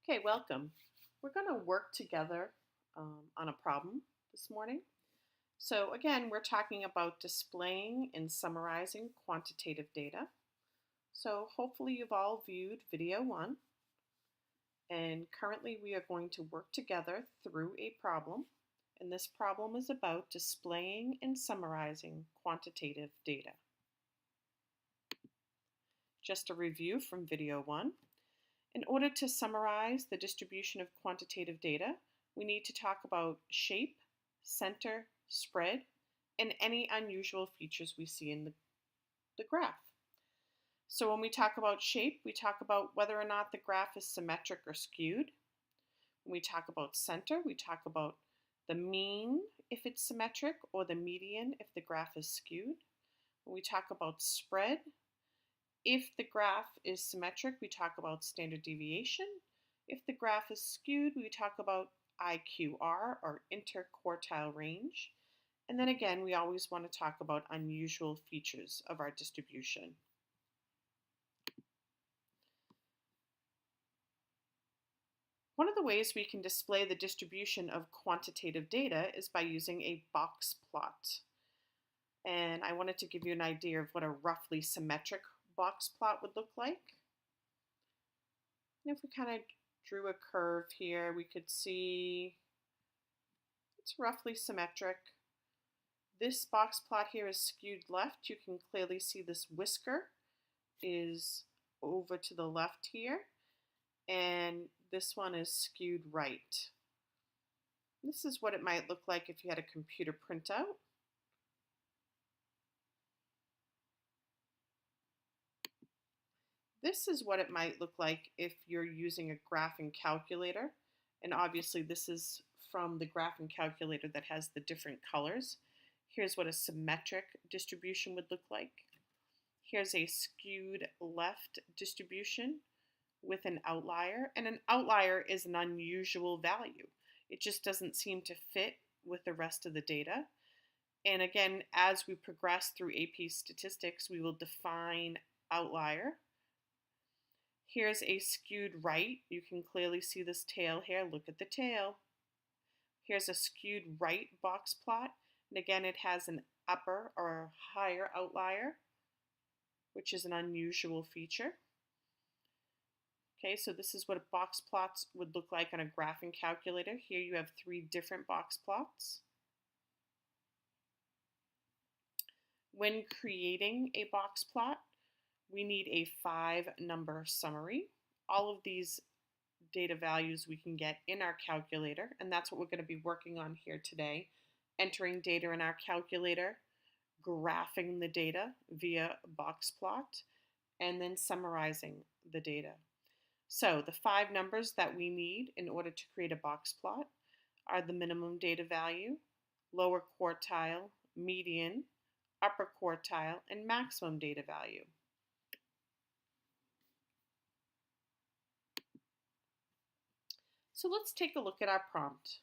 Okay, welcome. We're going to work together on a problem this morning. So again, we're talking about displaying and summarizing quantitative data. So hopefully you've all viewed video 1, and currently we are going to work together through a problem. And this problem is about displaying and summarizing quantitative data. Just a review from video 1. In order to summarize the distribution of quantitative data, we need to talk about shape, center, spread, and any unusual features we see in the graph. So when we talk about shape, we talk about whether or not the graph is symmetric or skewed. When we talk about center, we talk about the mean if it's symmetric or the median if the graph is skewed. When we talk about spread, if the graph is symmetric, we talk about standard deviation. If the graph is skewed, we talk about IQR, or interquartile range. And then again, we always want to talk about unusual features of our distribution. One of the ways we can display the distribution of quantitative data is by using a box plot. And I wanted to give you an idea of what a roughly symmetric box plot would look like. And if we kind of drew a curve here, we could see it's roughly symmetric. This box plot here is skewed left. You can clearly see this whisker is over to the left here, and this one is skewed right. This is what it might look like if you had a computer printout. This is what it might look like if you're using a graphing calculator. And obviously this is from the graphing calculator that has the different colors. Here's what a symmetric distribution would look like. Here's a skewed left distribution with an outlier. And an outlier is an unusual value. It just doesn't seem to fit with the rest of the data. And again, as we progress through AP statistics, we will define outlier. Here's a skewed right. You can clearly see this tail here. Look at the tail. Here's a skewed right box plot. And again, it has an upper or higher outlier, which is an unusual feature. Okay, so this is what box plots would look like on a graphing calculator. Here you have 3 different box plots. When creating a box plot, we need a 5-number summary. All of these data values we can get in our calculator, and that's what we're going to be working on here today. Entering data in our calculator, graphing the data via box plot, and then summarizing the data. So the 5 numbers that we need in order to create a box plot are the minimum data value, lower quartile, median, upper quartile, and maximum data value. So let's take a look at our prompt.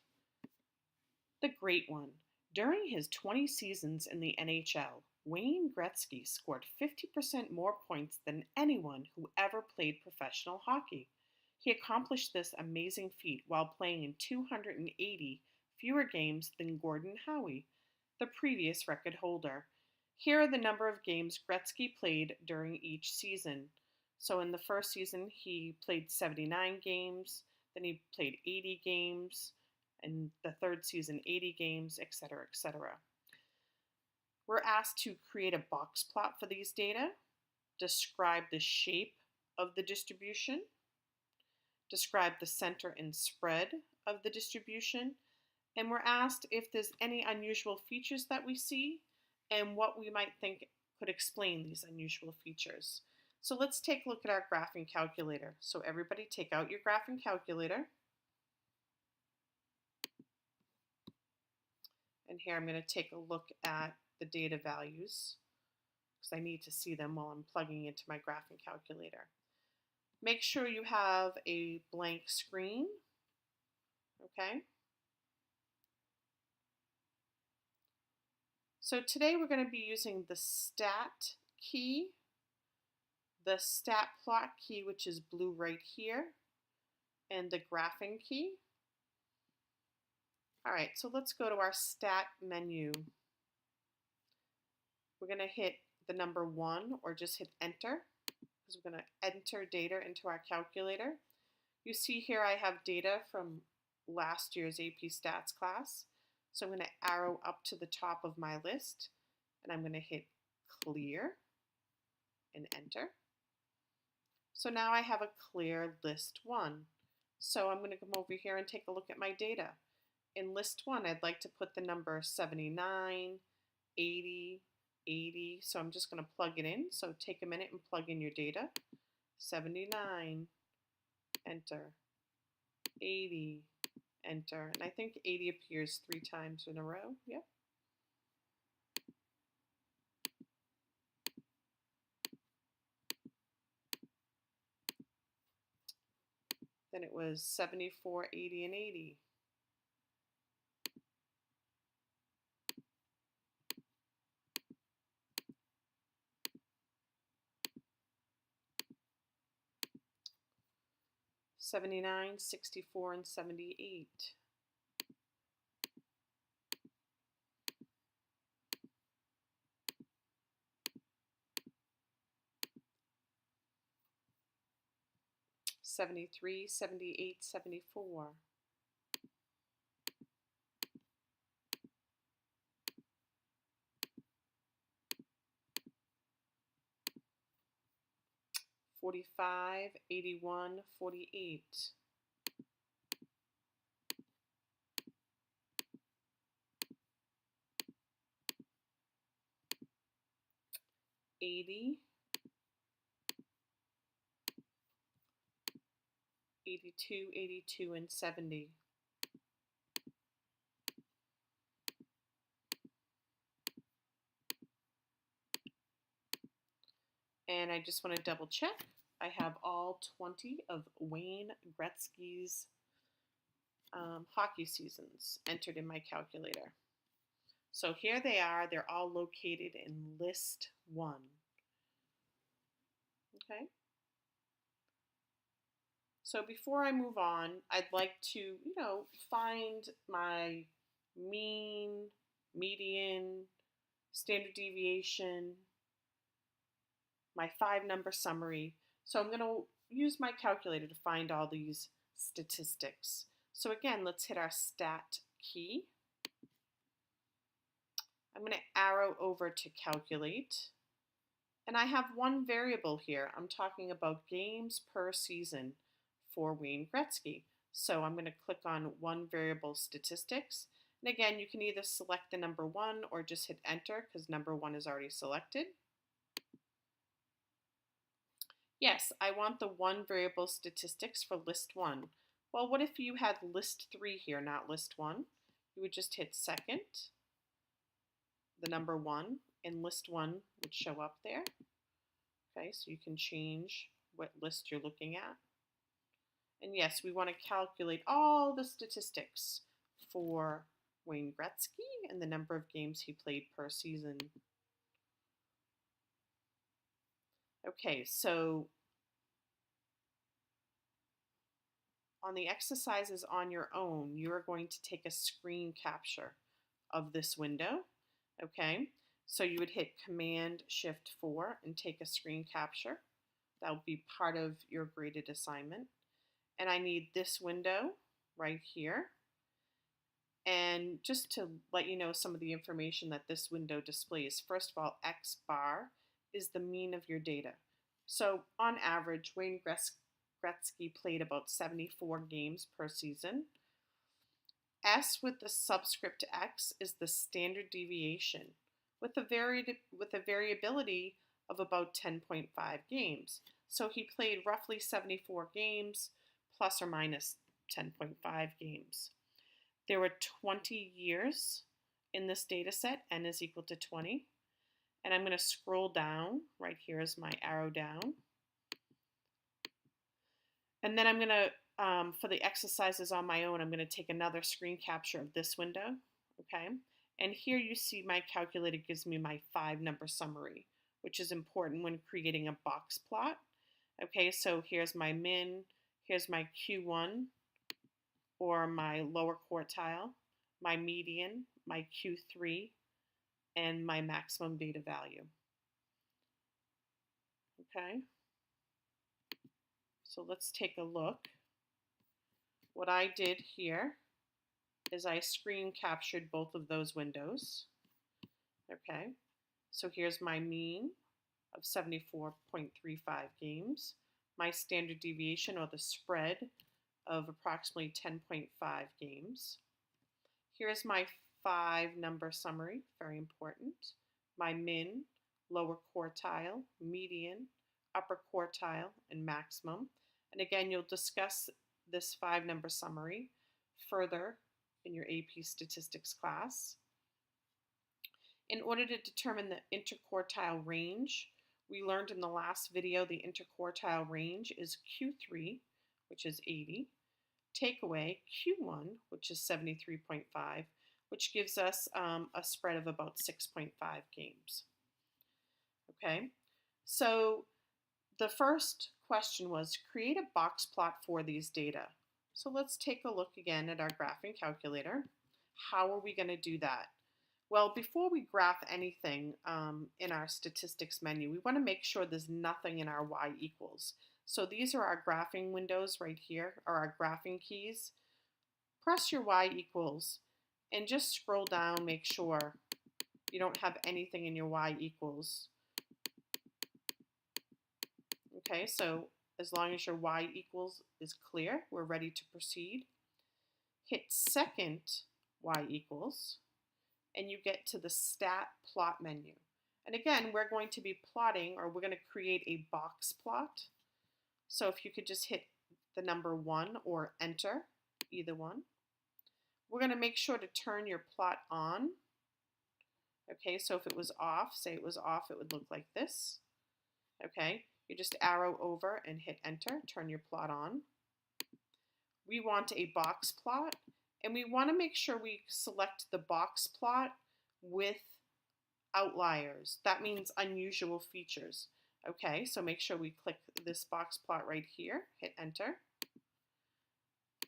The Great One. During his 20 seasons in the NHL, Wayne Gretzky scored 50% more points than anyone who ever played professional hockey. He accomplished this amazing feat while playing in 280 fewer games than Gordon Howe, the previous record holder. Here are the number of games Gretzky played during each season. So in the first season, he played 79 games. Then he played 80 games, and the third season 80 games, etc., etc. We're asked to create a box plot for these data, describe the shape of the distribution, describe the center and spread of the distribution, and we're asked if there's any unusual features that we see and what we might think could explain these unusual features. So let's take a look at our graphing calculator. So everybody take out your graphing calculator. And here I'm going to take a look at the data values because I need to see them while I'm plugging into my graphing calculator. Make sure you have a blank screen. Okay. So today we're going to be using the stat key, the stat plot key, which is blue right here, and the graphing key. All right, so let's go to our stat menu. We're going to hit the number 1 or just hit enter because we're going to enter data into our calculator. You see here I have data from last year's AP Stats class. So I'm going to arrow up to the top of my list and I'm going to hit clear and enter. So now I have a clear list 1. So I'm going to come over here and take a look at my data. In list 1, I'd like to put the number 79, 80, 80. So I'm just going to plug it in. So take a minute and plug in your data. 79, enter. 80, enter. And I think 80 appears 3 times in a row. Yep. Then it was 74, 80, and 80. $79, $64, and $78. $73, $78, $74. $45, $81, $48. $80, $82, $82, and $70. And I just want to double check. I have all 20 of Wayne Gretzky's hockey seasons entered in my calculator. So here they are. They're all located in list 1. Okay. So before I move on, I'd like to, find my mean, median, standard deviation, my 5-number summary. So I'm going to use my calculator to find all these statistics. So again, let's hit our stat key. I'm going to arrow over to calculate. And I have one variable here. I'm talking about games per season for Wayne Gretzky. So I'm going to click on one variable statistics. And again, you can either select the number 1 or just hit enter because number 1 is already selected. Yes, I want the one variable statistics for list 1. Well, what if you had list 3 here, not list 1? You would just hit second, the number 1, and list 1 would show up there. Okay, so you can change what list you're looking at. And yes, we want to calculate all the statistics for Wayne Gretzky and the number of games he played per season. Okay, so on the exercises on your own, you are going to take a screen capture of this window. Okay, so you would hit Command-Shift-4 and take a screen capture. That will be part of your graded assignment. And I need this window right here. And just to let you know some of the information that this window displays, first of all, X bar is the mean of your data. So on average, Wayne Gretzky played about 74 games per season. S with the subscript X is the standard deviation with a variability of about 10.5 games. So he played roughly 74 games plus or minus 10.5 games. There were 20 years in this data set, n is equal to 20. And I'm going to scroll down. Right here is my arrow down. And then I'm going to, for the exercises on my own, I'm going to take another screen capture of this window. Okay. And here you see my calculator gives me my 5-number summary, which is important when creating a box plot. Okay, so here's my min, Here's my Q1, or my lower quartile, my median, my Q3, and my maximum beta value. Okay, so let's take a look. What I did here is I screen captured both of those windows. Okay, so here's my mean of 74.35 games, my standard deviation, or the spread, of approximately 10.5 games. Here's my 5-number summary, very important. My min, lower quartile, median, upper quartile, and maximum. And again, you'll discuss this 5-number summary further in your AP statistics class. In order to determine the interquartile range, we learned in the last video the interquartile range is Q3, which is 80, take away Q1, which is 73.5, which gives us a spread of about 6.5 games. Okay, so the first question was create a box plot for these data. So let's take a look again at our graphing calculator. How are we going to do that? Well, before we graph anything in our statistics menu, we want to make sure there's nothing in our y equals. So these are our graphing windows right here, or our graphing keys. Press your y equals and just scroll down, make sure you don't have anything in your y equals. Okay, so as long as your y equals is clear, we're ready to proceed. Hit second y equals, and you get to the stat plot menu. And again, we're going to be plotting, or we're going to create a box plot. So if you could just hit the number 1 or enter, either one. We're going to make sure to turn your plot on. Okay, so if it was off, say it was off, it would look like this. Okay, you just arrow over and hit enter, turn your plot on. We want a box plot, and we want to make sure we select the box plot with outliers. That means unusual features. Okay, so make sure we click this box plot right here, hit enter.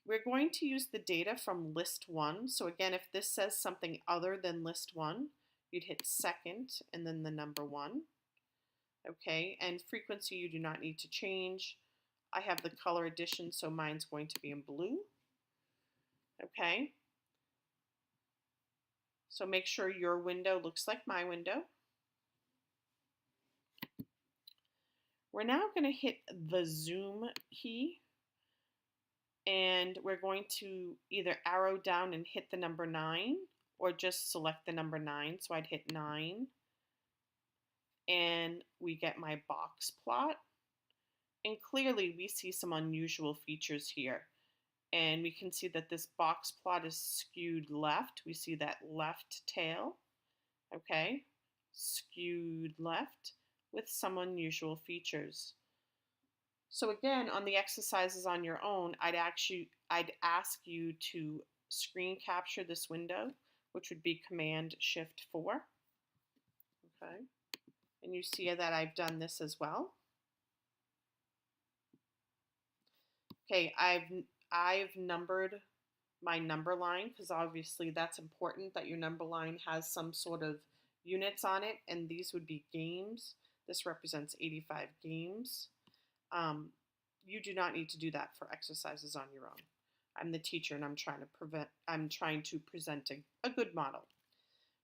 We're going to use the data from list 1. So again, if this says something other than list 1, you'd hit second and then the number 1. Okay, and frequency you do not need to change. I have the color addition, so mine's going to be in blue. Okay, so make sure your window looks like my window. We're now going to hit the zoom key, and we're going to either arrow down and hit the number 9 or just select the number 9. So I'd hit 9, and we get my box plot. And clearly we see some unusual features here. And we can see that this box plot is skewed left. We see that left tail, okay, skewed left with some unusual features. So again, on the exercises on your own, I'd ask you to screen capture this window, which would be Command-Shift-4. Okay, and you see that I've done this as well. Okay, I've numbered my number line because obviously that's important that your number line has some sort of units on it, and these would be games. This represents 85 games. You do not need to do that for exercises on your own. I'm the teacher and I'm trying to present a good model.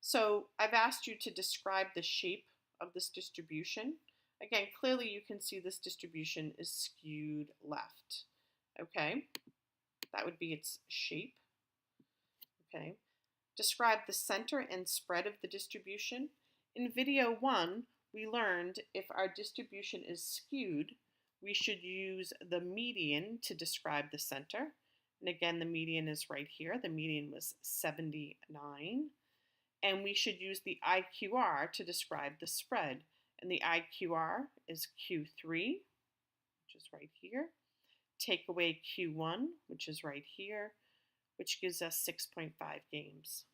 So I've asked you to describe the shape of this distribution. Again, clearly you can see this distribution is skewed left. Okay, that would be its shape. Okay, describe the center and spread of the distribution. In video 1, we learned if our distribution is skewed, we should use the median to describe the center. And again, the median is right here. The median was 79. And we should use the IQR to describe the spread. And the IQR is Q3, which is right here. Take away Q1, which is right here, which gives us 6.5 games.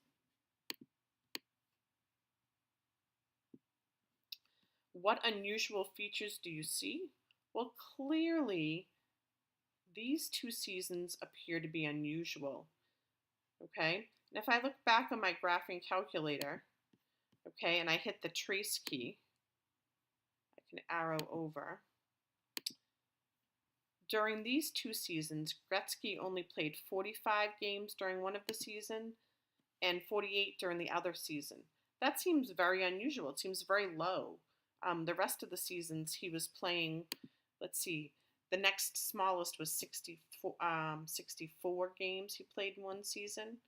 What unusual features do you see? Well, clearly these 2 seasons appear to be unusual, okay? And if I look back on my graphing calculator, okay, and I hit the trace key, I can arrow over. During these 2 seasons, Gretzky only played 45 games during one of the season and 48 during the other season. That seems very unusual. It seems very low. The rest of the seasons he was playing, let's see, the next smallest was 64 games he played in one season.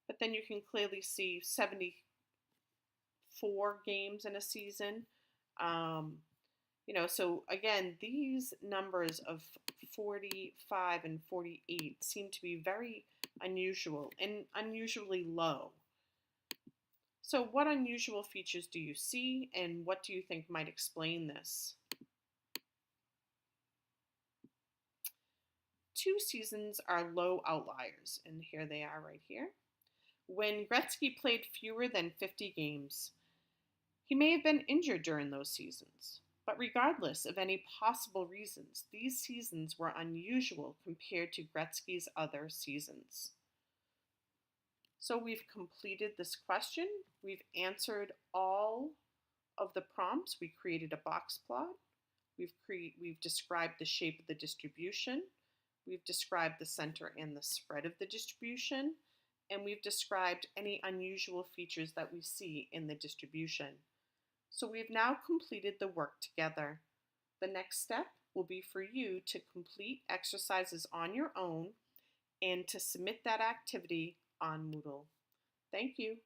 But then you can clearly see 74 games in a season. So again, these numbers of 45 and 48 seem to be very unusual and unusually low. So what unusual features do you see, and what do you think might explain this? 2 seasons are low outliers, and here they are right here. When Gretzky played fewer than 50 games, he may have been injured during those seasons. But regardless of any possible reasons, these seasons were unusual compared to Gretzky's other seasons. So we've completed this question. We've answered all of the prompts. We created a box plot. We've described the shape of the distribution. We've described the center and the spread of the distribution. And we've described any unusual features that we see in the distribution. So we've now completed the work together. The next step will be for you to complete exercises on your own and to submit that activity on Moodle. Thank you.